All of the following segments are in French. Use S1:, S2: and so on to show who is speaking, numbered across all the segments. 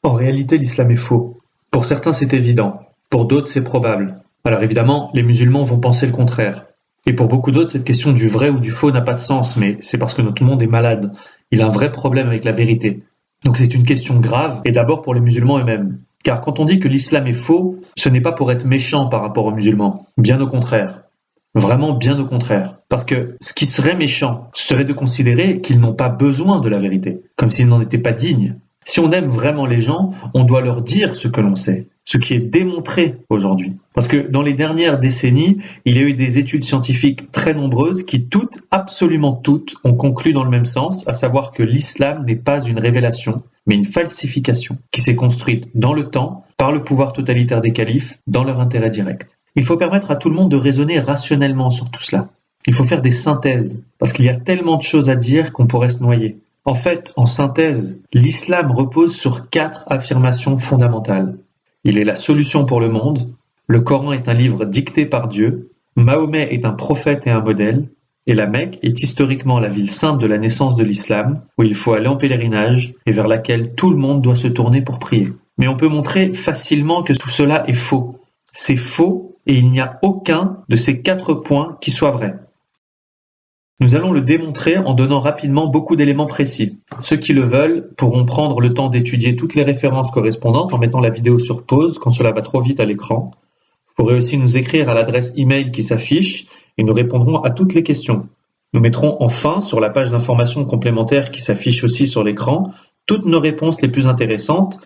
S1: En réalité, l'islam est faux. Pour certains, c'est évident. Pour d'autres, c'est probable. Alors évidemment, les musulmans vont penser le contraire. Et pour beaucoup d'autres, cette question du vrai ou du faux n'a pas de sens, mais c'est parce que notre monde est malade. Il a un vrai problème avec la vérité. Donc c'est une question grave, et d'abord pour les musulmans eux-mêmes. Car quand on dit que l'islam est faux, ce n'est pas pour être méchant par rapport aux musulmans. Bien au contraire. Vraiment bien au contraire. Parce que ce qui serait méchant serait de considérer qu'ils n'ont pas besoin de la vérité, comme s'ils n'en étaient pas dignes. Si on aime vraiment les gens, on doit leur dire ce que l'on sait, ce qui est démontré aujourd'hui. Parce que dans les dernières décennies, il y a eu des études scientifiques très nombreuses qui toutes, absolument toutes, ont conclu dans le même sens, à savoir que l'islam n'est pas une révélation, mais une falsification, qui s'est construite dans le temps par le pouvoir totalitaire des califes, dans leur intérêt direct. Il faut permettre à tout le monde de raisonner rationnellement sur tout cela. Il faut faire des synthèses, parce qu'il y a tellement de choses à dire qu'on pourrait se noyer. En fait, en synthèse, l'islam repose sur 4 affirmations fondamentales. Il est la solution pour le monde, le Coran est un livre dicté par Dieu, Mahomet est un prophète et un modèle, et la Mecque est historiquement la ville sainte de la naissance de l'islam, où il faut aller en pèlerinage et vers laquelle tout le monde doit se tourner pour prier. Mais on peut montrer facilement que tout cela est faux. C'est faux et il n'y a aucun de ces 4 points qui soit vrai. Nous allons le démontrer en donnant rapidement beaucoup d'éléments précis. Ceux qui le veulent pourront prendre le temps d'étudier toutes les références correspondantes en mettant la vidéo sur pause quand cela va trop vite à l'écran. Vous pourrez aussi nous écrire à l'adresse email qui s'affiche et nous répondrons à toutes les questions. Nous mettrons enfin sur la page d'informations complémentaires qui s'affiche aussi sur l'écran toutes nos réponses les plus intéressantes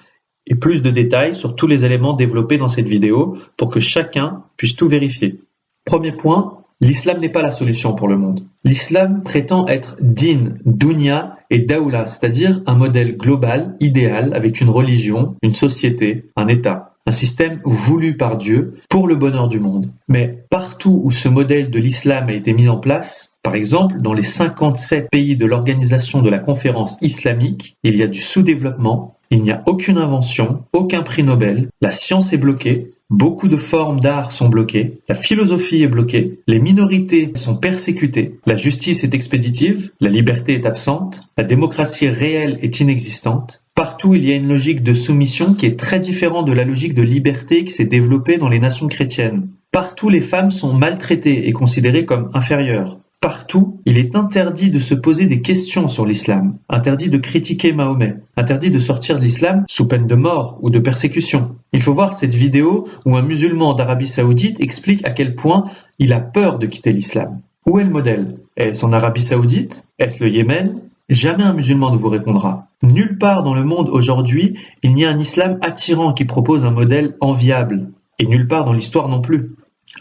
S1: et plus de détails sur tous les éléments développés dans cette vidéo pour que chacun puisse tout vérifier. Premier point, l'islam n'est pas la solution pour le monde. L'islam prétend être din, dunya et daoula, c'est-à-dire un modèle global, idéal, avec une religion, une société, un État. Un système voulu par Dieu pour le bonheur du monde. Mais partout où ce modèle de l'islam a été mis en place, par exemple dans les 57 pays de l'organisation de la conférence islamique, il y a du sous-développement, il n'y a aucune invention, aucun prix Nobel, la science est bloquée, beaucoup de formes d'art sont bloquées, la philosophie est bloquée, les minorités sont persécutées, la justice est expéditive, la liberté est absente, la démocratie réelle est inexistante. Partout, il y a une logique de soumission qui est très différente de la logique de liberté qui s'est développée dans les nations chrétiennes. Partout, les femmes sont maltraitées et considérées comme inférieures. Partout, il est interdit de se poser des questions sur l'islam, interdit de critiquer Mahomet, interdit de sortir de l'islam sous peine de mort ou de persécution. Il faut voir cette vidéo où un musulman d'Arabie Saoudite explique à quel point il a peur de quitter l'islam. Où est le modèle? Est-ce en Arabie Saoudite? Est-ce le Yémen? Jamais un musulman ne vous répondra. Nulle part dans le monde aujourd'hui, il n'y a un islam attirant qui propose un modèle enviable. Et nulle part dans l'histoire non plus.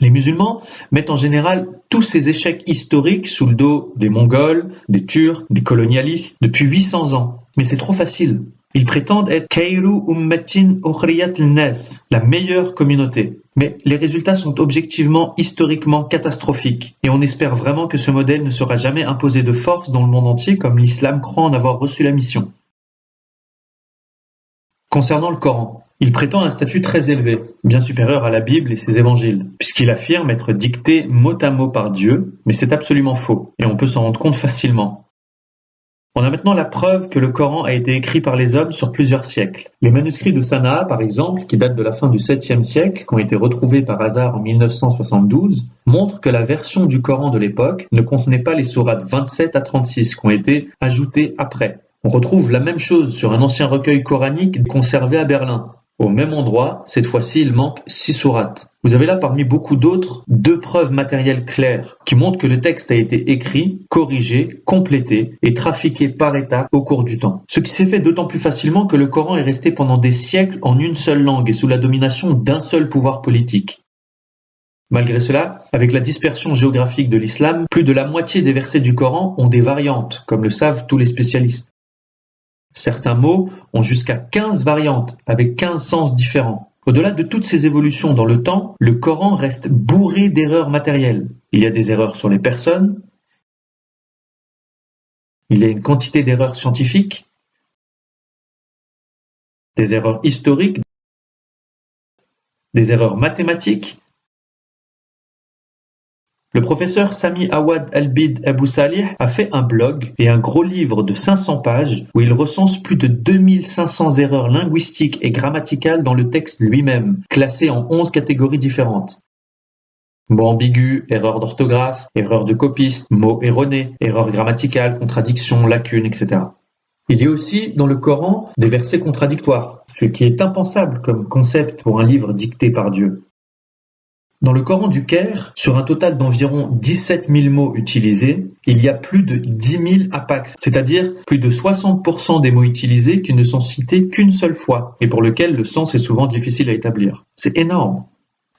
S1: Les musulmans mettent en général tous ces échecs historiques sous le dos des Mongols, des Turcs, des colonialistes depuis 800 ans. Mais c'est trop facile. Ils prétendent être Khayru ummatin ukhriyat lin-nas, la meilleure communauté. Mais les résultats sont objectivement, historiquement catastrophiques. Et on espère vraiment que ce modèle ne sera jamais imposé de force dans le monde entier comme l'islam croit en avoir reçu la mission. Concernant le Coran, il prétend un statut très élevé, bien supérieur à la Bible et ses évangiles, puisqu'il affirme être dicté mot à mot par Dieu, mais c'est absolument faux, et on peut s'en rendre compte facilement. On a maintenant la preuve que le Coran a été écrit par les hommes sur plusieurs siècles. Les manuscrits de Sanaa, par exemple, qui datent de la fin du 7e siècle, qui ont été retrouvés par hasard en 1972, montrent que la version du Coran de l'époque ne contenait pas les sourates 27 à 36 qui ont été ajoutées après. On retrouve la même chose sur un ancien recueil coranique conservé à Berlin. Au même endroit, cette fois-ci, il manque 6 sourates. Vous avez là parmi beaucoup d'autres 2 preuves matérielles claires qui montrent que le texte a été écrit, corrigé, complété et trafiqué par étapes au cours du temps. Ce qui s'est fait d'autant plus facilement que le Coran est resté pendant des siècles en une seule langue et sous la domination d'un seul pouvoir politique. Malgré cela, avec la dispersion géographique de l'islam, plus de la moitié des versets du Coran ont des variantes, comme le savent tous les spécialistes. Certains mots ont jusqu'à 15 variantes, avec 15 sens différents. Au-delà de toutes ces évolutions dans le temps, le Coran reste bourré d'erreurs matérielles. Il y a des erreurs sur les personnes, il y a une quantité d'erreurs scientifiques, des erreurs historiques, des erreurs mathématiques, Le professeur Sami Awad Al-Bid Abu Salih a fait un blog et un gros livre de 500 pages où il recense plus de 2500 erreurs linguistiques et grammaticales dans le texte lui-même, classées en 11 catégories différentes. Mots ambigus, erreurs d'orthographe, erreurs de copiste, mots erronés, erreurs grammaticales, contradictions, lacunes, etc. Il y a aussi dans le Coran des versets contradictoires, ce qui est impensable comme concept pour un livre dicté par Dieu. Dans le Coran du Caire, sur un total d'environ 17 000 mots utilisés, il y a plus de 10 000 apax, c'est-à-dire plus de 60% des mots utilisés qui ne sont cités qu'une seule fois et pour lesquels le sens est souvent difficile à établir. C'est énorme.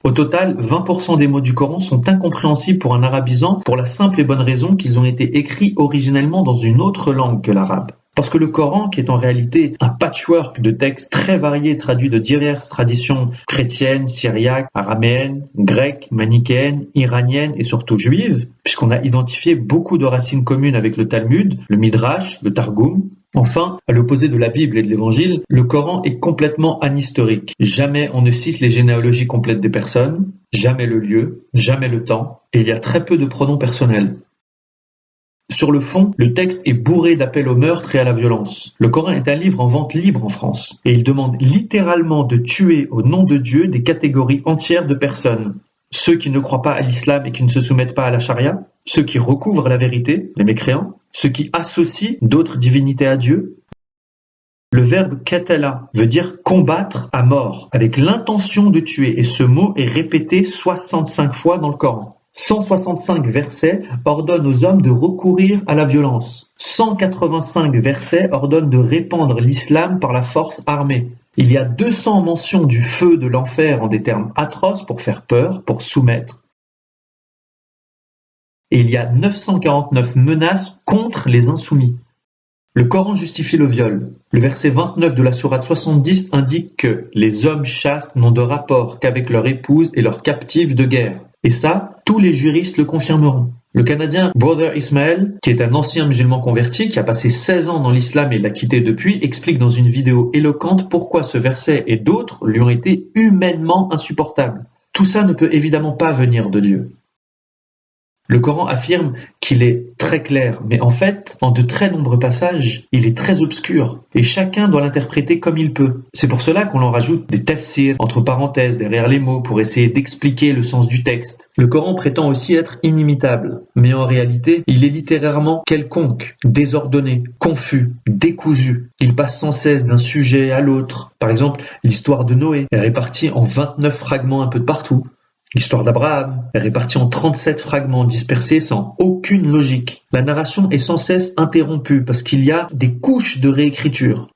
S1: Au total, 20% des mots du Coran sont incompréhensibles pour un arabisant pour la simple et bonne raison qu'ils ont été écrits originellement dans une autre langue que l'arabe. Parce que le Coran, qui est en réalité un patchwork de textes très variés traduits de diverses traditions chrétiennes, syriaques, araméennes, grecques, manichéennes, iraniennes et surtout juives, puisqu'on a identifié beaucoup de racines communes avec le Talmud, le Midrash, le Targum. Enfin, à l'opposé de la Bible et de l'Évangile, le Coran est complètement anhistorique. Jamais on ne cite les généalogies complètes des personnes, jamais le lieu, jamais le temps, et il y a très peu de pronoms personnels. Sur le fond, le texte est bourré d'appels au meurtre et à la violence. Le Coran est un livre en vente libre en France, et il demande littéralement de tuer au nom de Dieu des catégories entières de personnes. Ceux qui ne croient pas à l'islam et qui ne se soumettent pas à la charia, ceux qui recouvrent la vérité, les mécréants, ceux qui associent d'autres divinités à Dieu. Le verbe qatala veut dire combattre à mort, avec l'intention de tuer, et ce mot est répété 65 fois dans le Coran. 165 versets ordonnent aux hommes de recourir à la violence. 185 versets ordonnent de répandre l'islam par la force armée. Il y a 200 mentions du feu de l'enfer en des termes atroces pour faire peur, pour soumettre. Et il y a 949 menaces contre les insoumis. Le Coran justifie le viol. Le verset 29 de la sourate 70 indique que les hommes chastes n'ont de rapport qu'avec leur épouse et leurs captives de guerre. Et ça, tous les juristes le confirmeront. Le Canadien Brother Ismael, qui est un ancien musulman converti, qui a passé 16 ans dans l'islam et l'a quitté depuis, explique dans une vidéo éloquente pourquoi ce verset et d'autres lui ont été humainement insupportables. Tout ça ne peut évidemment pas venir de Dieu. Le Coran affirme qu'il est très clair, mais en fait, en de très nombreux passages, il est très obscur, et chacun doit l'interpréter comme il peut. C'est pour cela qu'on en rajoute des tafsirs, entre parenthèses, derrière les mots, pour essayer d'expliquer le sens du texte. Le Coran prétend aussi être inimitable, mais en réalité, il est littéralement quelconque, désordonné, confus, décousu. Il passe sans cesse d'un sujet à l'autre. Par exemple, l'histoire de Noé est répartie en 29 fragments un peu de partout. L'histoire d'Abraham est répartie en 37 fragments dispersés sans aucune logique. La narration est sans cesse interrompue parce qu'il y a des couches de réécriture.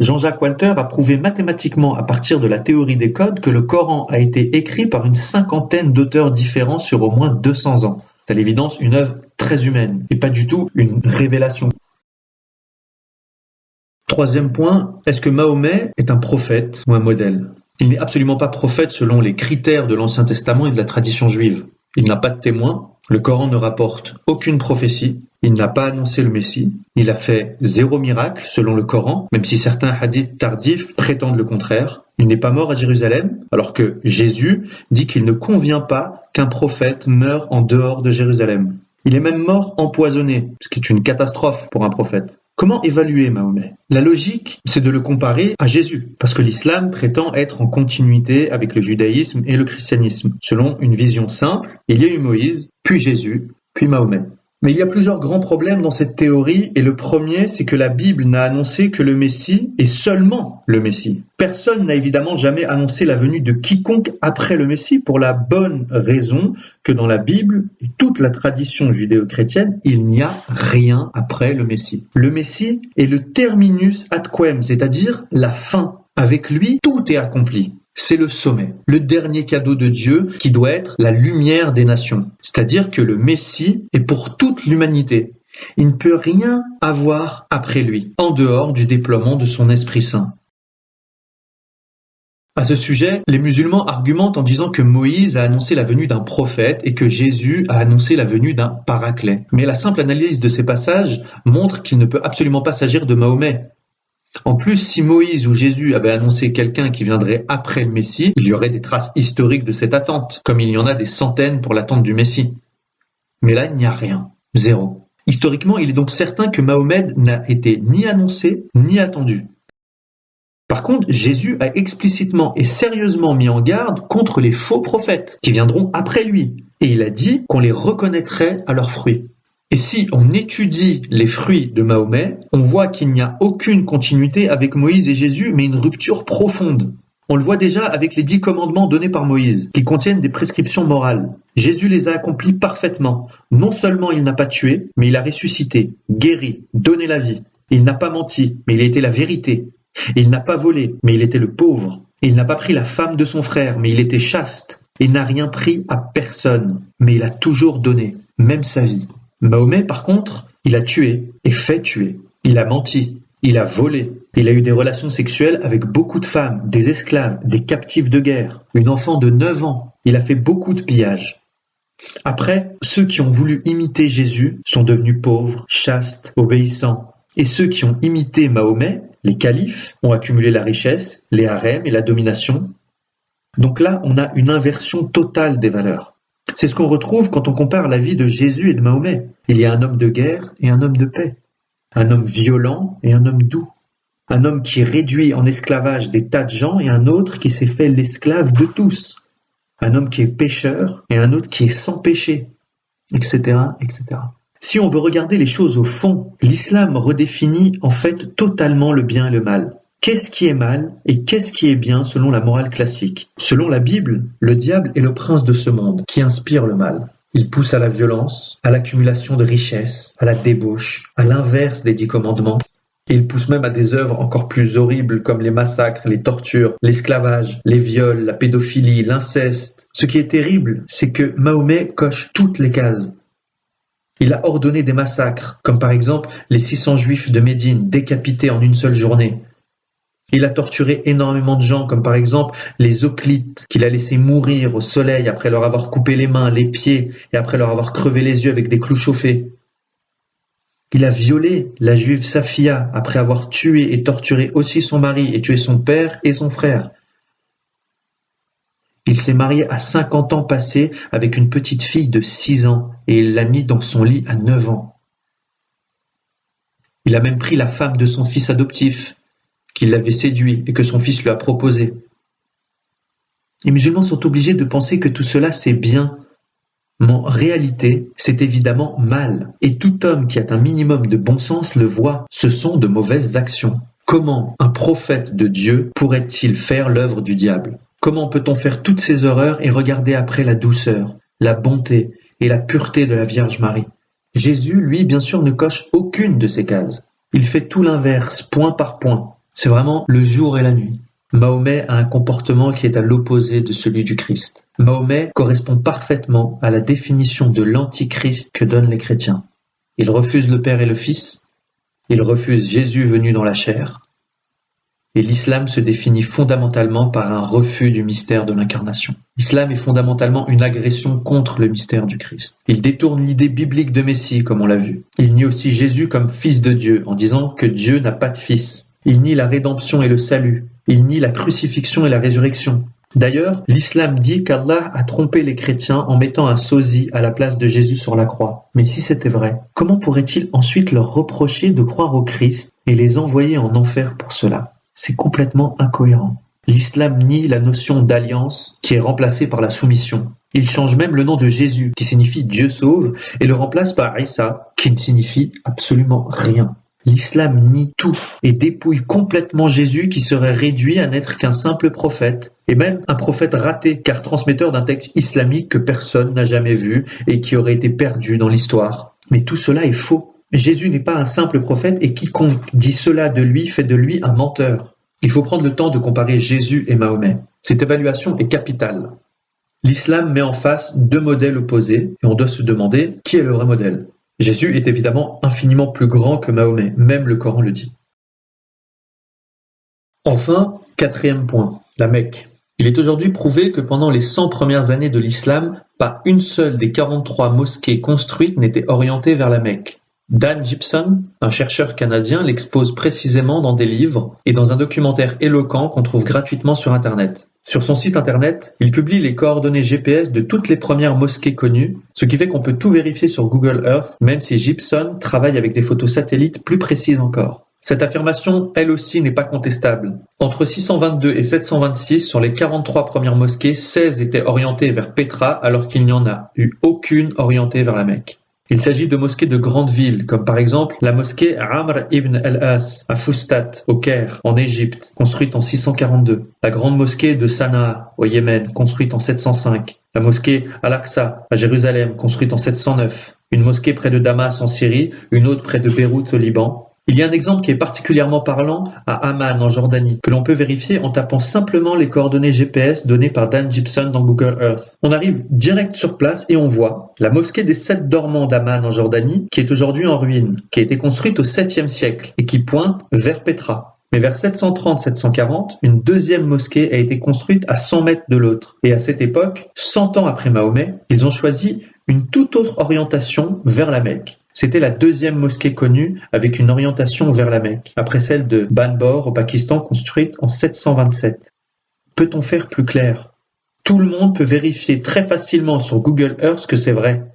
S1: Jean-Jacques Walter a prouvé mathématiquement à partir de la théorie des codes que le Coran a été écrit par une cinquantaine d'auteurs différents sur au moins 200 ans. C'est à l'évidence une œuvre très humaine et pas du tout une révélation. Troisième point, est-ce que Mahomet est un prophète ou un modèle ? Il n'est absolument pas prophète selon les critères de l'Ancien Testament et de la tradition juive. Il n'a pas de témoin, le Coran ne rapporte aucune prophétie, il n'a pas annoncé le Messie, il a fait 0 miracle selon le Coran, même si certains hadiths tardifs prétendent le contraire. Il n'est pas mort à Jérusalem, alors que Jésus dit qu'il ne convient pas qu'un prophète meure en dehors de Jérusalem. Il est même mort empoisonné, ce qui est une catastrophe pour un prophète. Comment évaluer Mahomet ? La logique, c'est de le comparer à Jésus, parce que l'islam prétend être en continuité avec le judaïsme et le christianisme. Selon une vision simple, il y a eu Moïse, puis Jésus, puis Mahomet. Mais il y a plusieurs grands problèmes dans cette théorie, et le premier, c'est que la Bible n'a annoncé que le Messie, et seulement le Messie. Personne n'a évidemment jamais annoncé la venue de quiconque après le Messie, pour la bonne raison que dans la Bible et toute la tradition judéo-chrétienne, il n'y a rien après le Messie. Le Messie est le terminus ad quem, c'est-à-dire la fin. Avec lui, tout est accompli. C'est le sommet, le dernier cadeau de Dieu qui doit être la lumière des nations. C'est-à-dire que le Messie est pour toute l'humanité. Il ne peut rien avoir après lui, en dehors du déploiement de son Esprit Saint. À ce sujet, les musulmans argumentent en disant que Moïse a annoncé la venue d'un prophète et que Jésus a annoncé la venue d'un paraclet. Mais la simple analyse de ces passages montre qu'il ne peut absolument pas s'agir de Mahomet. En plus, si Moïse ou Jésus avaient annoncé quelqu'un qui viendrait après le Messie, il y aurait des traces historiques de cette attente, comme il y en a des centaines pour l'attente du Messie. Mais là, il n'y a rien. Zéro. Historiquement, il est donc certain que Mahomet n'a été ni annoncé, ni attendu. Par contre, Jésus a explicitement et sérieusement mis en garde contre les faux prophètes qui viendront après lui. Et il a dit qu'on les reconnaîtrait à leurs fruits. Et si on étudie les fruits de Mahomet, on voit qu'il n'y a aucune continuité avec Moïse et Jésus, mais une rupture profonde. On le voit déjà avec les 10 commandements donnés par Moïse, qui contiennent des prescriptions morales. Jésus les a accomplis parfaitement. Non seulement il n'a pas tué, mais il a ressuscité, guéri, donné la vie. Il n'a pas menti, mais il a été la vérité. Il n'a pas volé, mais il était le pauvre. Il n'a pas pris la femme de son frère, mais il était chaste. Il n'a rien pris à personne, mais il a toujours donné, même sa vie. Mahomet, par contre, il a tué et fait tuer. Il a menti, il a volé. Il a eu des relations sexuelles avec beaucoup de femmes, des esclaves, des captifs de guerre, une enfant de 9 ans. Il a fait beaucoup de pillages. Après, ceux qui ont voulu imiter Jésus sont devenus pauvres, chastes, obéissants. Et ceux qui ont imité Mahomet, les califes, ont accumulé la richesse, les harems et la domination. Donc là, on a une inversion totale des valeurs. C'est ce qu'on retrouve quand on compare la vie de Jésus et de Mahomet. Il y a un homme de guerre et un homme de paix. Un homme violent et un homme doux. Un homme qui réduit en esclavage des tas de gens et un autre qui s'est fait l'esclave de tous. Un homme qui est pécheur et un autre qui est sans péché, etc., etc. Si on veut regarder les choses au fond, l'islam redéfinit en fait totalement le bien et le mal. Qu'est-ce qui est mal et qu'est-ce qui est bien selon la morale classique? Selon la Bible, le diable est le prince de ce monde qui inspire le mal. Il pousse à la violence, à l'accumulation de richesses, à la débauche, à l'inverse des 10 commandements. Et il pousse même à des œuvres encore plus horribles comme les massacres, les tortures, l'esclavage, les viols, la pédophilie, l'inceste. Ce qui est terrible, c'est que Mahomet coche toutes les cases. Il a ordonné des massacres, comme par exemple les 600 juifs de Médine décapités en une seule journée. Il a torturé énormément de gens, comme par exemple les Hoplites, qu'il a laissés mourir au soleil après leur avoir coupé les mains, les pieds, et après leur avoir crevé les yeux avec des clous chauffés. Il a violé la juive Safia après avoir tué et torturé aussi son mari et tué son père et son frère. Il s'est marié à 50 ans passés avec une petite fille de 6 ans et il l'a mis dans son lit à 9 ans. Il a même pris la femme de son fils adoptif, qu'il l'avait séduit et que son fils lui a proposé. Les musulmans sont obligés de penser que tout cela c'est bien, mais en réalité c'est évidemment mal. Et tout homme qui a un minimum de bon sens le voit, ce sont de mauvaises actions. Comment un prophète de Dieu pourrait-il faire l'œuvre du diable? Comment peut-on faire toutes ces horreurs et regarder après la douceur, la bonté et la pureté de la Vierge Marie? Jésus, lui, bien sûr, ne coche aucune de ces cases. Il fait tout l'inverse, point par point. C'est vraiment le jour et la nuit. Mahomet a un comportement qui est à l'opposé de celui du Christ. Mahomet correspond parfaitement à la définition de l'antichrist que donnent les chrétiens. Il refuse le Père et le Fils, il refuse Jésus venu dans la chair, et l'islam se définit fondamentalement par un refus du mystère de l'incarnation. L'islam est fondamentalement une agression contre le mystère du Christ. Il détourne l'idée biblique de Messie, comme on l'a vu. Il nie aussi Jésus comme fils de Dieu, en disant que Dieu n'a pas de fils. Il nie la rédemption et le salut. Il nie la crucifixion et la résurrection. D'ailleurs, l'islam dit qu'Allah a trompé les chrétiens en mettant un sosie à la place de Jésus sur la croix. Mais si c'était vrai, comment pourrait-il ensuite leur reprocher de croire au Christ et les envoyer en enfer pour cela? C'est complètement incohérent. L'islam nie la notion d'alliance qui est remplacée par la soumission. Il change même le nom de Jésus, qui signifie Dieu sauve, et le remplace par Isa, qui ne signifie absolument rien. L'islam nie tout et dépouille complètement Jésus qui serait réduit à n'être qu'un simple prophète, et même un prophète raté car transmetteur d'un texte islamique que personne n'a jamais vu et qui aurait été perdu dans l'histoire. Mais tout cela est faux. Jésus n'est pas un simple prophète et quiconque dit cela de lui fait de lui un menteur. Il faut prendre le temps de comparer Jésus et Mahomet. Cette évaluation est capitale. L'islam met en face 2 modèles opposés et on doit se demander qui est le vrai modèle. Jésus est évidemment infiniment plus grand que Mahomet, même le Coran le dit. Enfin, 4e point, la Mecque. Il est aujourd'hui prouvé que pendant les 100 premières années de l'islam, pas une seule des 43 mosquées construites n'était orientée vers la Mecque. Dan Gibson, un chercheur canadien, l'expose précisément dans des livres et dans un documentaire éloquent qu'on trouve gratuitement sur Internet. Sur son site Internet, il publie les coordonnées GPS de toutes les premières mosquées connues, ce qui fait qu'on peut tout vérifier sur Google Earth, même si Gibson travaille avec des photos satellites plus précises encore. Cette affirmation, elle aussi, n'est pas contestable. Entre 622 et 726, sur les 43 premières mosquées, 16 étaient orientées vers Pétra, alors qu'il n'y en a eu aucune orientée vers la Mecque. Il s'agit de mosquées de grandes villes, comme par exemple la mosquée Amr ibn al-As à Fustat, au Caire, en Égypte, construite en 642. La grande mosquée de Sanaa, au Yémen, construite en 705. La mosquée Al-Aqsa, à Jérusalem, construite en 709. Une mosquée près de Damas, en Syrie, une autre près de Beyrouth, au Liban. Il y a un exemple qui est particulièrement parlant à Amman, en Jordanie, que l'on peut vérifier en tapant simplement les coordonnées GPS données par Dan Gibson dans Google Earth. On arrive direct sur place et on voit la mosquée des 7 dormants d'Amman, en Jordanie, qui est aujourd'hui en ruine, qui a été construite au 7e siècle et qui pointe vers Pétra. Mais vers 730-740, une deuxième mosquée a été construite à 100 mètres de l'autre. Et à cette époque, 100 ans après Mahomet, ils ont choisi une toute autre orientation vers la Mecque. C'était la deuxième mosquée connue avec une orientation vers la Mecque, après celle de Banbor au Pakistan construite en 727. Peut-on faire plus clair? Tout le monde peut vérifier très facilement sur Google Earth que c'est vrai.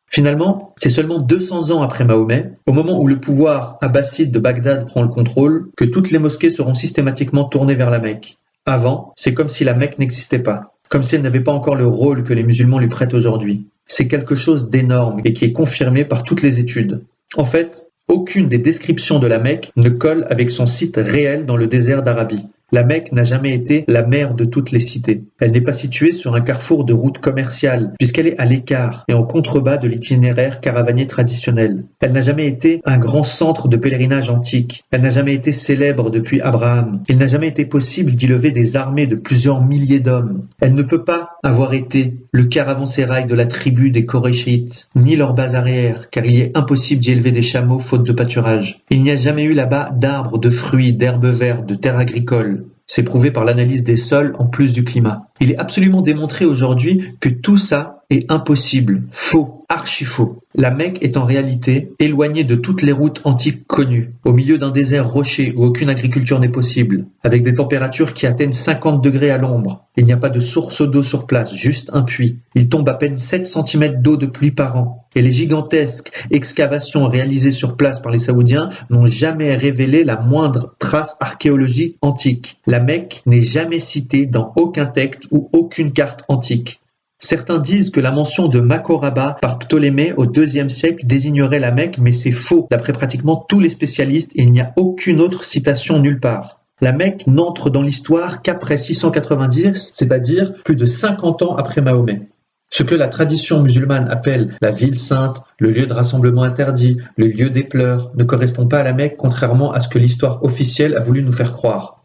S1: Finalement, c'est seulement 200 ans après Mahomet, au moment où le pouvoir abbasside de Bagdad prend le contrôle, que toutes les mosquées seront systématiquement tournées vers la Mecque. Avant, c'est comme si la Mecque n'existait pas, comme si elle n'avait pas encore le rôle que les musulmans lui prêtent aujourd'hui. C'est quelque chose d'énorme et qui est confirmé par toutes les études. En fait, aucune des descriptions de la Mecque ne colle avec son site réel dans le désert d'Arabie. La Mecque n'a jamais été la mère de toutes les cités. Elle n'est pas située sur un carrefour de routes commerciales, puisqu'elle est à l'écart et en contrebas de l'itinéraire caravanier traditionnel. Elle n'a jamais été un grand centre de pèlerinage antique. Elle n'a jamais été célèbre depuis Abraham. Il n'a jamais été possible d'y lever des armées de plusieurs milliers d'hommes. Elle ne peut pas avoir été le caravansérail de la tribu des Korachites, ni leur base arrière, car il est impossible d'y élever des chameaux faute de pâturage. Il n'y a jamais eu là-bas d'arbres, de fruits, d'herbes vertes, de terres agricoles. C'est prouvé par l'analyse des sols en plus du climat. Il est absolument démontré aujourd'hui que tout ça est impossible, faux, archi faux. La Mecque est en réalité éloignée de toutes les routes antiques connues, au milieu d'un désert rocher où aucune agriculture n'est possible, avec des températures qui atteignent 50 degrés à l'ombre. Il n'y a pas de source d'eau sur place, juste un puits. Il tombe à peine 7 cm d'eau de pluie par an. Et les gigantesques excavations réalisées sur place par les Saoudiens n'ont jamais révélé la moindre trace archéologique antique. La Mecque n'est jamais citée dans aucun texte ou aucune carte antique. Certains disent que la mention de Macoraba par Ptolémée au IIe siècle désignerait la Mecque, mais c'est faux, d'après pratiquement tous les spécialistes, et il n'y a aucune autre citation nulle part. La Mecque n'entre dans l'histoire qu'après 690, c'est-à-dire plus de 50 ans après Mahomet. Ce que la tradition musulmane appelle la ville sainte, le lieu de rassemblement interdit, le lieu des pleurs, ne correspond pas à la Mecque, contrairement à ce que l'histoire officielle a voulu nous faire croire.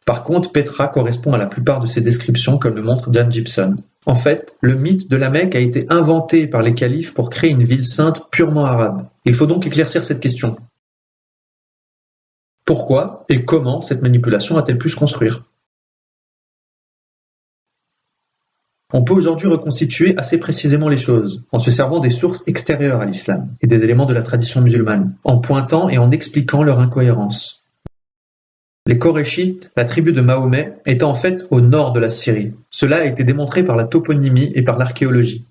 S1: Par contre, Pétra correspond à la plupart de ces descriptions, comme le montre Dan Gibson. En fait, le mythe de la Mecque a été inventé par les califes pour créer une ville sainte purement arabe. Il faut donc éclaircir cette question. Pourquoi et comment cette manipulation a-t-elle pu se construire? On peut aujourd'hui reconstituer assez précisément les choses, en se servant des sources extérieures à l'islam et des éléments de la tradition musulmane, en pointant et en expliquant leur incohérence. Les Korachites, la tribu de Mahomet, étant en fait au nord de la Syrie. Cela a été démontré par la toponymie et par l'archéologie.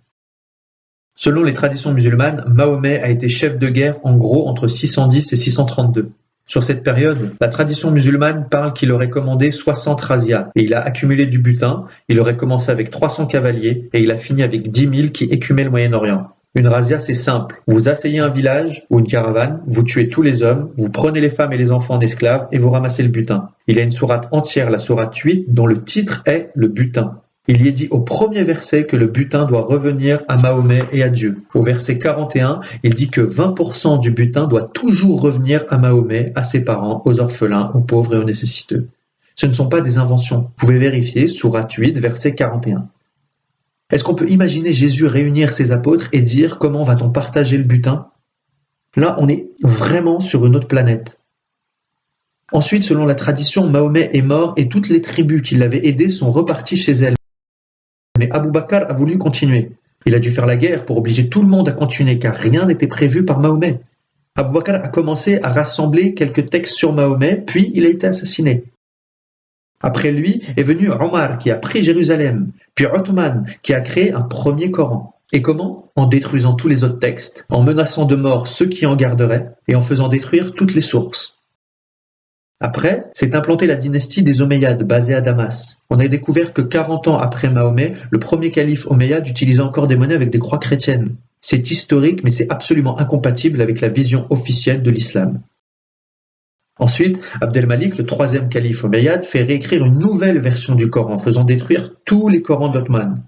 S1: Selon les traditions musulmanes, Mahomet a été chef de guerre en gros entre 610 et 632. Sur cette période, la tradition musulmane parle qu'il aurait commandé 60 razzias et il a accumulé du butin. Il aurait commencé avec 300 cavaliers et il a fini avec 10 000 qui écumaient le Moyen-Orient. Une razzia, c'est simple. Vous asseyez un village ou une caravane, vous tuez tous les hommes, vous prenez les femmes et les enfants en esclaves et vous ramassez le butin. Il y a une sourate entière, la sourate 8, dont le titre est le butin. Il y est dit au premier verset que le butin doit revenir à Mahomet et à Dieu. Au verset 41, il dit que 20% du butin doit toujours revenir à Mahomet, à ses parents, aux orphelins, aux pauvres et aux nécessiteux. Ce ne sont pas des inventions. Vous pouvez vérifier, sourate 8, verset 41. Est-ce qu'on peut imaginer Jésus réunir ses apôtres et dire comment va-t-on partager le butin? Là, on est vraiment sur une autre planète. Ensuite, selon la tradition, Mahomet est mort et toutes les tribus qui l'avaient aidé sont reparties chez elles. Mais Abou Bakr a voulu continuer. Il a dû faire la guerre pour obliger tout le monde à continuer car rien n'était prévu par Mahomet. Abu Bakr a commencé à rassembler quelques textes sur Mahomet, puis il a été assassiné. Après lui est venu Omar qui a pris Jérusalem, puis Othman qui a créé un premier Coran. Et comment? En détruisant tous les autres textes, en menaçant de mort ceux qui en garderaient, et en faisant détruire toutes les sources. Après, s'est implantée la dynastie des Omeyyades, basée à Damas. On a découvert que 40 ans après Mahomet, le premier calife Omeyyade utilisait encore des monnaies avec des croix chrétiennes. C'est historique, mais c'est absolument incompatible avec la vision officielle de l'islam. Ensuite, Abdelmalik, le troisième calife Omeyyade, fait réécrire une nouvelle version du Coran, faisant détruire tous les Corans d'Othman.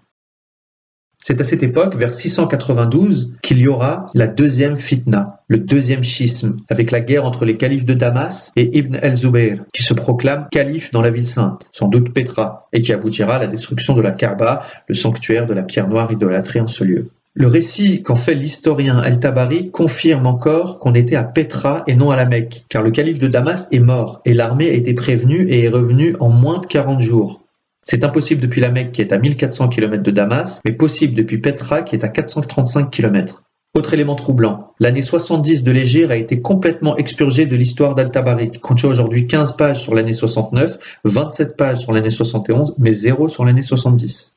S1: C'est à cette époque, vers 692, qu'il y aura la deuxième fitna, le deuxième schisme, avec la guerre entre les califes de Damas et Ibn el-Zubayr, qui se proclame calife dans la ville sainte, sans doute Pétra, et qui aboutira à la destruction de la Kaaba, le sanctuaire de la pierre noire idolâtrée en ce lieu. Le récit qu'en fait l'historien El-Tabari confirme encore qu'on était à Pétra et non à la Mecque, car le calife de Damas est mort, et l'armée a été prévenue et est revenue en moins de 40 jours. C'est impossible depuis la Mecque qui est à 1400 km de Damas, mais possible depuis Pétra qui est à 435 km. Autre élément troublant, l'année 70 de l'Hégire a été complètement expurgée de l'histoire d'Al-Tabari, qui contient aujourd'hui 15 pages sur l'année 69, 27 pages sur l'année 71, mais 0 sur l'année 70.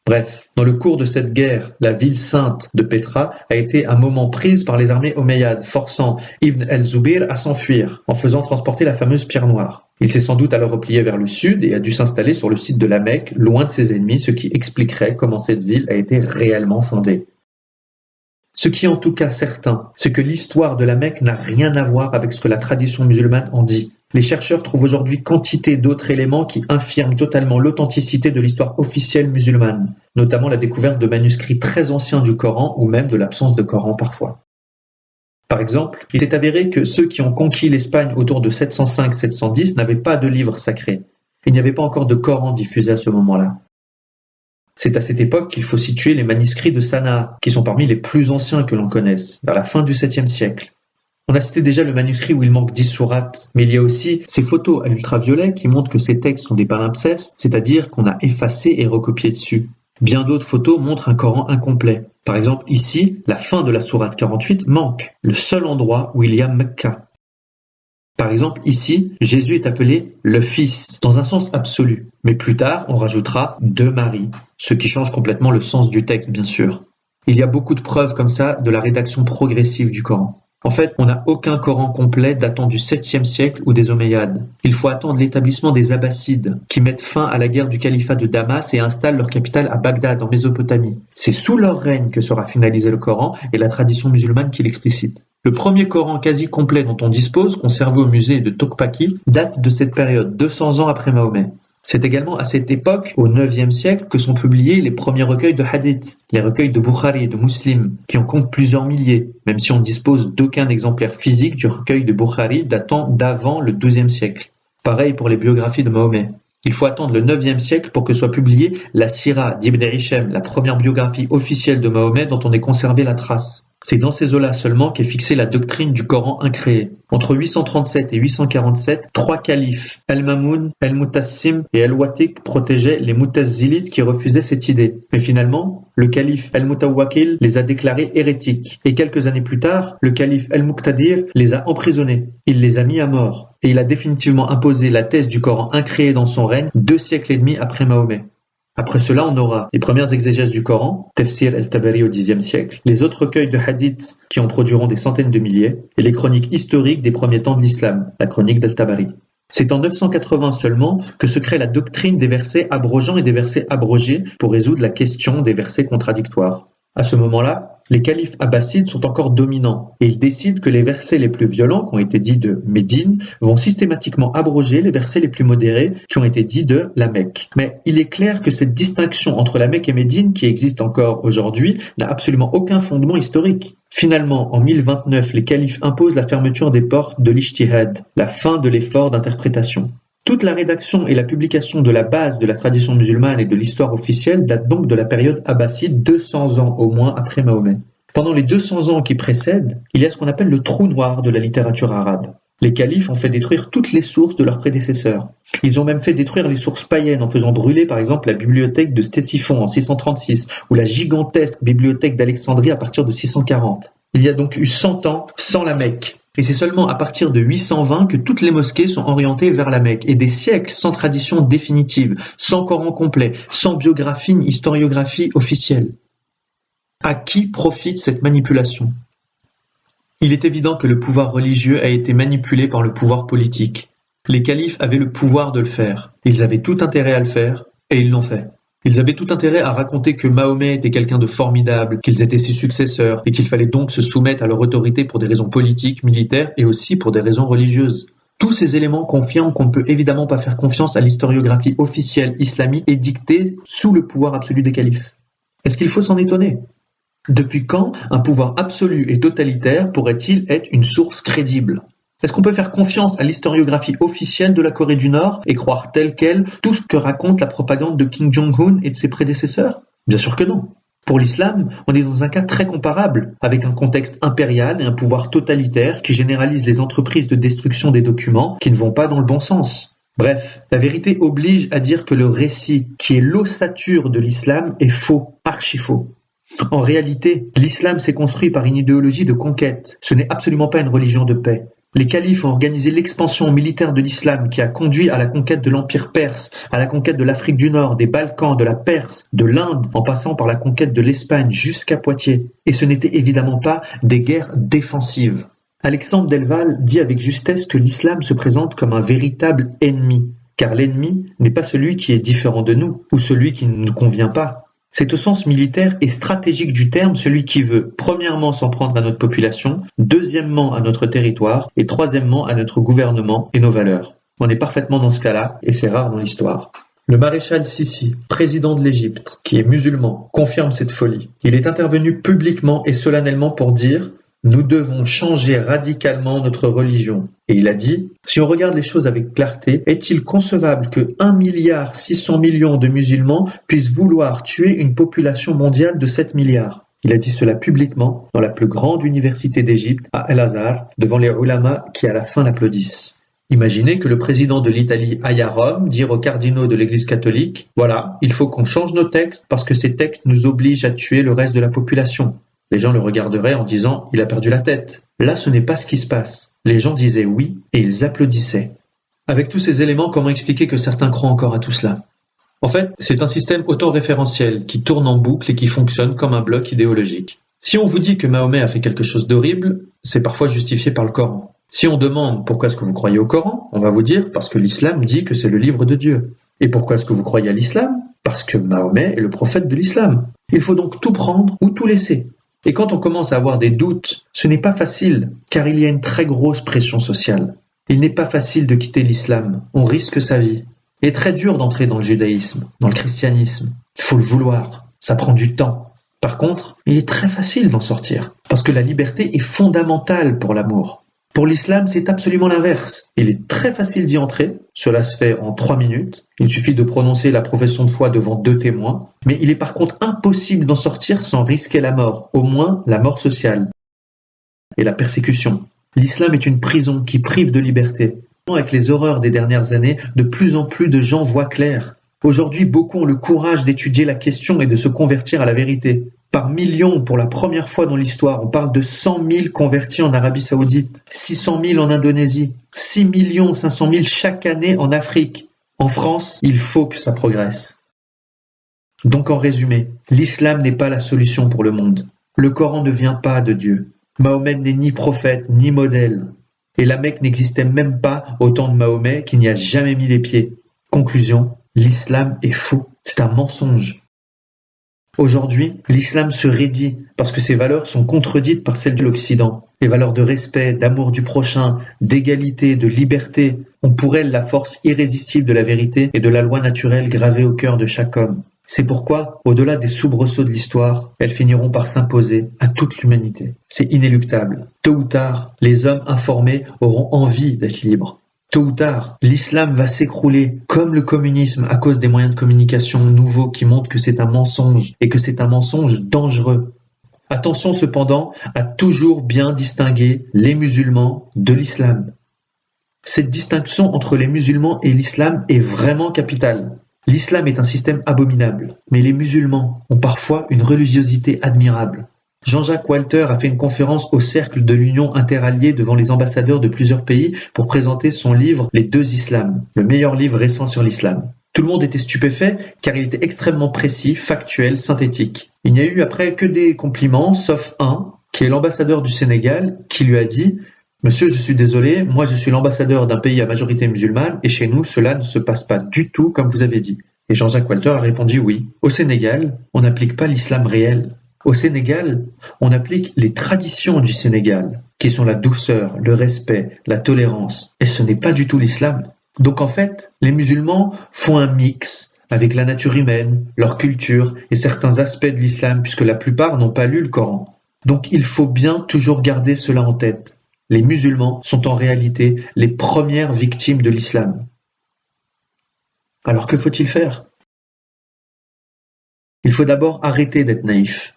S1: Bref, dans le cours de cette guerre, la ville sainte de Pétra a été un moment prise par les armées omeyyades, forçant Ibn el-Zubayr à s'enfuir, en faisant transporter la fameuse pierre noire. Il s'est sans doute alors replié vers le sud et a dû s'installer sur le site de la Mecque, loin de ses ennemis, ce qui expliquerait comment cette ville a été réellement fondée. Ce qui est en tout cas certain, c'est que l'histoire de la Mecque n'a rien à voir avec ce que la tradition musulmane en dit. Les chercheurs trouvent aujourd'hui quantité d'autres éléments qui infirment totalement l'authenticité de l'histoire officielle musulmane, notamment la découverte de manuscrits très anciens du Coran ou même de l'absence de Coran parfois. Par exemple, il s'est avéré que ceux qui ont conquis l'Espagne autour de 705-710 n'avaient pas de livre sacré. Il n'y avait pas encore de Coran diffusé à ce moment-là. C'est à cette époque qu'il faut situer les manuscrits de Sanaa, qui sont parmi les plus anciens que l'on connaisse, vers la fin du 7e siècle. On a cité déjà le manuscrit où il manque 10 sourates, mais il y a aussi ces photos à l'ultraviolet qui montrent que ces textes sont des palimpsestes, c'est-à-dire qu'on a effacé et recopié dessus. Bien d'autres photos montrent un Coran incomplet. Par exemple, ici, la fin de la sourate 48 manque, le seul endroit où il y a Mecca. Par exemple, ici, Jésus est appelé le Fils, dans un sens absolu. Mais plus tard, on rajoutera de Marie, ce qui change complètement le sens du texte, bien sûr. Il y a beaucoup de preuves comme ça de la rédaction progressive du Coran. En fait, on n'a aucun Coran complet datant du 7e siècle ou des Omeyyades. Il faut attendre l'établissement des Abbassides, qui mettent fin à la guerre du califat de Damas et installent leur capitale à Bagdad, en Mésopotamie. C'est sous leur règne que sera finalisé le Coran et la tradition musulmane qui l'explicite. Le premier Coran quasi complet dont on dispose, conservé au musée de Tokpaki, date de cette période, 200 ans après Mahomet. C'est également à cette époque, au 9e siècle, que sont publiés les premiers recueils de hadith, les recueils de Bukhari et de Muslim, qui en comptent plusieurs milliers, même si on ne dispose d'aucun exemplaire physique du recueil de Bukhari datant d'avant le 12e siècle. Pareil pour les biographies de Mahomet. Il faut attendre le 9e siècle pour que soit publiée la Sira d'Ibn Hisham, la première biographie officielle de Mahomet dont on ait conservé la trace. C'est dans ces eaux-là seulement qu'est fixée la doctrine du Coran incréé. Entre 837 et 847, 3 califes, Al-Mamoun, Al-Mutassim et Al-Watiq, protégeaient les Mutazilites qui refusaient cette idée. Mais finalement, le calife Al-Mutawakil les a déclarés hérétiques. Et quelques années plus tard, le calife Al-Muqtadir les a emprisonnés. Il les a mis à mort. Et il a définitivement imposé la thèse du Coran incréé dans son règne 2 siècles et demi après Mahomet. Après cela, on aura les premières exégèses du Coran, Tafsir el-Tabari au Xe siècle, les autres recueils de hadiths qui en produiront des centaines de milliers, et les chroniques historiques des premiers temps de l'islam, la chronique d'Al-Tabari. C'est en 980 seulement que se crée la doctrine des versets abrogeants et des versets abrogés pour résoudre la question des versets contradictoires. À ce moment-là, les califes abbassides sont encore dominants et ils décident que les versets les plus violents, qui ont été dits de Médine, vont systématiquement abroger les versets les plus modérés, qui ont été dits de la Mecque. Mais il est clair que cette distinction entre la Mecque et Médine, qui existe encore aujourd'hui, n'a absolument aucun fondement historique. Finalement, en 1029, les califes imposent la fermeture des portes de l'Ijtihad, la fin de l'effort d'interprétation. Toute la rédaction et la publication de la base de la tradition musulmane et de l'histoire officielle datent donc de la période abbasside, 200 ans au moins après Mahomet. Pendant les 200 ans qui précèdent, il y a ce qu'on appelle le trou noir de la littérature arabe. Les califes ont fait détruire toutes les sources de leurs prédécesseurs. Ils ont même fait détruire les sources païennes en faisant brûler par exemple la bibliothèque de Ctésiphon en 636 ou la gigantesque bibliothèque d'Alexandrie à partir de 640. Il y a donc eu 100 ans sans la Mecque. Et c'est seulement à partir de 820 que toutes les mosquées sont orientées vers la Mecque. Et des siècles sans tradition définitive, sans Coran complet, sans biographie ni historiographie officielle. À qui profite cette manipulation ? Il est évident que le pouvoir religieux a été manipulé par le pouvoir politique. Les califes avaient le pouvoir de le faire. Ils avaient tout intérêt à le faire, et ils l'ont fait. Ils avaient tout intérêt à raconter que Mahomet était quelqu'un de formidable, qu'ils étaient ses successeurs, et qu'il fallait donc se soumettre à leur autorité pour des raisons politiques, militaires, et aussi pour des raisons religieuses. Tous ces éléments confirment qu'on ne peut évidemment pas faire confiance à l'historiographie officielle islamique édictée sous le pouvoir absolu des califes. Est-ce qu'il faut s'en étonner ? Depuis quand un pouvoir absolu et totalitaire pourrait-il être une source crédible ? Est-ce qu'on peut faire confiance à l'historiographie officielle de la Corée du Nord et croire tel quel tout ce que raconte la propagande de Kim Jong-un et de ses prédécesseurs ? Bien sûr que non. Pour l'islam, on est dans un cas très comparable, avec un contexte impérial et un pouvoir totalitaire qui généralise les entreprises de destruction des documents qui ne vont pas dans le bon sens. Bref, la vérité oblige à dire que le récit, qui est l'ossature de l'islam, est faux, archi faux. En réalité, l'islam s'est construit par une idéologie de conquête. Ce n'est absolument pas une religion de paix. Les califes ont organisé l'expansion militaire de l'islam qui a conduit à la conquête de l'Empire perse, à la conquête de l'Afrique du Nord, des Balkans, de la Perse, de l'Inde, en passant par la conquête de l'Espagne jusqu'à Poitiers. Et ce n'était évidemment pas des guerres défensives. Alexandre Delval dit avec justesse que l'islam se présente comme un véritable ennemi, car l'ennemi n'est pas celui qui est différent de nous, ou celui qui ne nous convient pas. C'est au sens militaire et stratégique du terme celui qui veut, premièrement, s'en prendre à notre population, deuxièmement, à notre territoire, et troisièmement, à notre gouvernement et nos valeurs. On est parfaitement dans ce cas-là, et c'est rare dans l'histoire. Le maréchal Sissi, président de l'Égypte, qui est musulman, confirme cette folie. Il est intervenu publiquement et solennellement pour dire « Nous devons changer radicalement notre religion ». Et il a dit « Si on regarde les choses avec clarté, est-il concevable que 1,6 milliard de musulmans puissent vouloir tuer une population mondiale de 7 milliards ?» Il a dit cela publiquement dans la plus grande université d'Égypte, à Al-Azhar, devant les ulama qui à la fin l'applaudissent. Imaginez que le président de l'Italie aille à Rome dire aux cardinaux de l'Église catholique « Voilà, il faut qu'on change nos textes parce que ces textes nous obligent à tuer le reste de la population. » Les gens le regarderaient en disant « Il a perdu la tête ». Là, ce n'est pas ce qui se passe. Les gens disaient oui et ils applaudissaient. Avec tous ces éléments, comment expliquer que certains croient encore à tout cela ? En fait, c'est un système autoréférentiel qui tourne en boucle et qui fonctionne comme un bloc idéologique. Si on vous dit que Mahomet a fait quelque chose d'horrible, c'est parfois justifié par le Coran. Si on demande pourquoi est-ce que vous croyez au Coran, on va vous dire parce que l'islam dit que c'est le livre de Dieu. Et pourquoi est-ce que vous croyez à l'islam ? Parce que Mahomet est le prophète de l'islam. Il faut donc tout prendre ou tout laisser. Et quand on commence à avoir des doutes, ce n'est pas facile, car il y a une très grosse pression sociale. Il n'est pas facile de quitter l'islam, on risque sa vie. Il est très dur d'entrer dans le judaïsme, dans le christianisme. Il faut le vouloir, ça prend du temps. Par contre, il est très facile d'en sortir, parce que la liberté est fondamentale pour l'amour. Pour l'islam, c'est absolument l'inverse. Il est très facile d'y entrer, cela se fait en 3 minutes. Il suffit de prononcer la profession de foi devant 2 témoins. Mais il est par contre impossible d'en sortir sans risquer la mort, au moins la mort sociale et la persécution. L'islam est une prison qui prive de liberté. Avec les horreurs des dernières années, de plus en plus de gens voient clair. Aujourd'hui, beaucoup ont le courage d'étudier la question et de se convertir à la vérité. Par millions, pour la première fois dans l'histoire, on parle de 100 000 convertis en Arabie Saoudite, 600 000 en Indonésie, 6 500 000 chaque année en Afrique. En France, il faut que ça progresse. Donc en résumé, l'islam n'est pas la solution pour le monde. Le Coran ne vient pas de Dieu. Mahomet n'est ni prophète, ni modèle. Et la Mecque n'existait même pas au temps de Mahomet qui n'y a jamais mis les pieds. Conclusion, l'islam est faux. C'est un mensonge. Aujourd'hui, l'islam se raidit parce que ses valeurs sont contredites par celles de l'Occident. Les valeurs de respect, d'amour du prochain, d'égalité, de liberté ont pour elles la force irrésistible de la vérité et de la loi naturelle gravée au cœur de chaque homme. C'est pourquoi, au-delà des soubresauts de l'histoire, elles finiront par s'imposer à toute l'humanité. C'est inéluctable. Tôt ou tard, les hommes informés auront envie d'être libres. Tôt ou tard, l'islam va s'écrouler comme le communisme à cause des moyens de communication nouveaux qui montrent que c'est un mensonge et que c'est un mensonge dangereux. Attention cependant à toujours bien distinguer les musulmans de l'islam. Cette distinction entre les musulmans et l'islam est vraiment capitale. L'islam est un système abominable, mais les musulmans ont parfois une religiosité admirable. Jean-Jacques Walter a fait une conférence au Cercle de l'Union interalliée devant les ambassadeurs de plusieurs pays pour présenter son livre Les deux islams, le meilleur livre récent sur l'islam. Tout le monde était stupéfait car il était extrêmement précis, factuel, synthétique. Il n'y a eu après que des compliments, sauf un, qui est l'ambassadeur du Sénégal, qui lui a dit « Monsieur, je suis désolé, moi je suis l'ambassadeur d'un pays à majorité musulmane et chez nous cela ne se passe pas du tout comme vous avez dit. » Et Jean-Jacques Walter a répondu « Oui, au Sénégal, on n'applique pas l'islam réel. Au Sénégal, on applique les traditions du Sénégal, qui sont la douceur, le respect, la tolérance, et ce n'est pas du tout l'islam. Donc en fait, les musulmans font un mix avec la nature humaine, leur culture et certains aspects de l'islam, puisque la plupart n'ont pas lu le Coran. Donc il faut bien toujours garder cela en tête. Les musulmans sont en réalité les premières victimes de l'islam. Alors que faut-il faire? Il faut d'abord arrêter d'être naïf.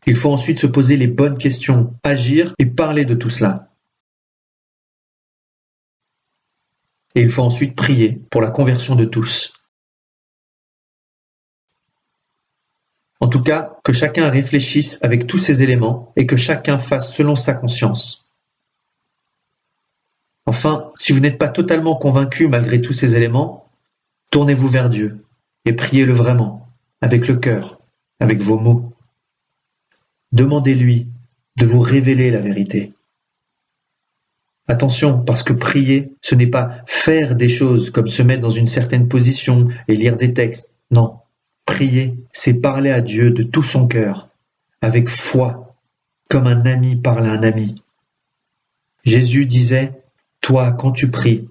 S1: Il faut ensuite se poser les bonnes questions, agir et parler de tout cela. Et il faut ensuite prier pour la conversion de tous. En tout cas, que chacun réfléchisse avec tous ces éléments et que chacun fasse selon sa conscience. Enfin, si vous n'êtes pas totalement convaincu malgré tous ces éléments, tournez-vous vers Dieu et priez-le vraiment, avec le cœur, avec vos mots. Demandez-lui de vous révéler la vérité. Attention, parce que prier, ce n'est pas faire des choses comme se mettre dans une certaine position et lire des textes. Non, prier, c'est parler à Dieu de tout son cœur, avec foi, comme un ami parle à un ami. Jésus disait, « Toi, quand tu pries,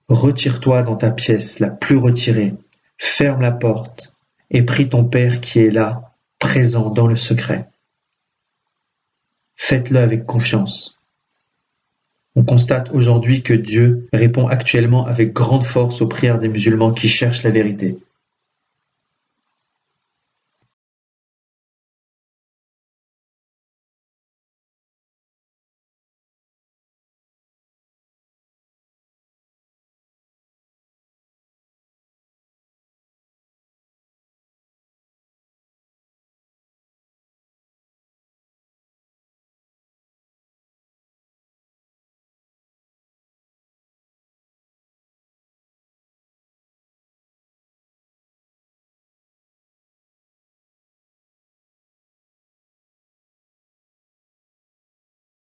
S1: retire-toi dans ta pièce la plus retirée, ferme la porte et prie ton Père qui est là, présent dans le secret. » Faites-le avec confiance. On constate aujourd'hui que Dieu répond actuellement avec grande force aux prières des musulmans qui cherchent la vérité.